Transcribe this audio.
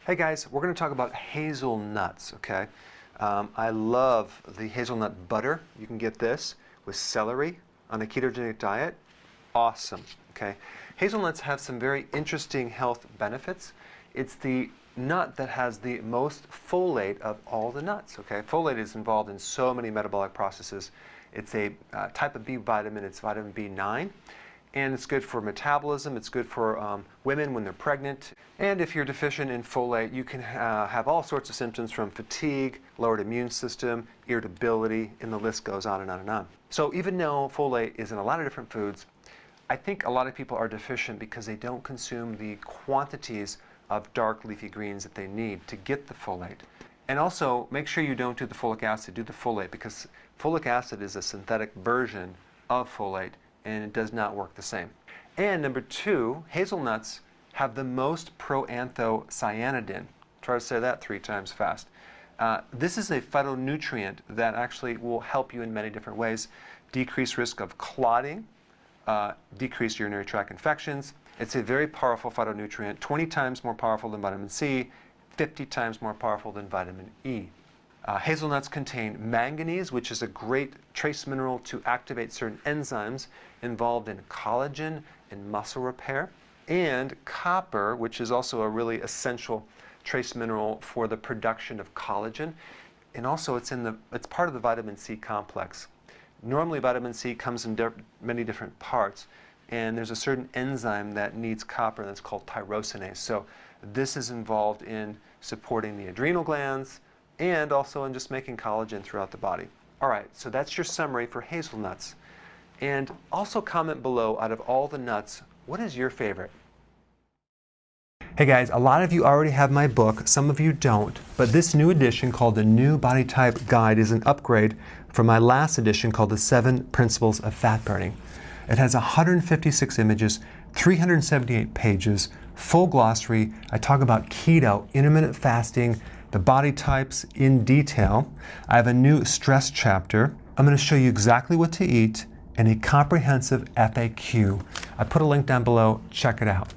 Hey guys, we're going to talk about hazelnuts, okay? I love the hazelnut butter. You can get this with celery on a ketogenic diet. Awesome, okay? Hazelnuts have some very interesting health benefits. It's the nut that has the most folate of all the nuts, okay? Folate is involved in so many metabolic processes. It's a type of B vitamin. It's vitamin B9. And it's good for metabolism. It's good for women when they're pregnant. And if you're deficient in folate, you can have all sorts of symptoms from fatigue, lowered immune system, irritability, and the list goes on and on and on. So even though folate is in a lot of different foods, I think a lot of people are deficient because they don't consume the quantities of dark leafy greens that they need to get the folate. And also, make sure you don't do the folic acid, do the folate, because folic acid is a synthetic version of folate, and it does not work the same. And number two, hazelnuts have the most proanthocyanidin. Try to say that 3 times fast. This is a phytonutrient that actually will help you in many different ways. Decrease risk of clotting, decrease urinary tract infections. It's a very powerful phytonutrient, 20 times more powerful than vitamin C, 50 times more powerful than vitamin E. Hazelnuts contain manganese, which is a great trace mineral to activate certain enzymes involved in collagen and muscle repair, and copper, which is also a really essential trace mineral for the production of collagen. And also it's part of the vitamin C complex. Normally vitamin C comes in many different parts, and there's a certain enzyme that needs copper that's called tyrosinase. So this is involved in supporting the adrenal glands, and also in just making collagen throughout the body. All right, so that's your summary for hazelnuts. And also comment below, out of all the nuts, what is your favorite? Hey guys, a lot of you already have my book, some of you don't, but this new edition called the New Body Type Guide is an upgrade from my last edition called the 7 Principles of Fat Burning. It has 156 images, 378 pages, full glossary. I talk about keto, intermittent fasting, the body types in detail. I have a new stress chapter. I'm going to show you exactly what to eat and a comprehensive FAQ. I put a link down below. Check it out.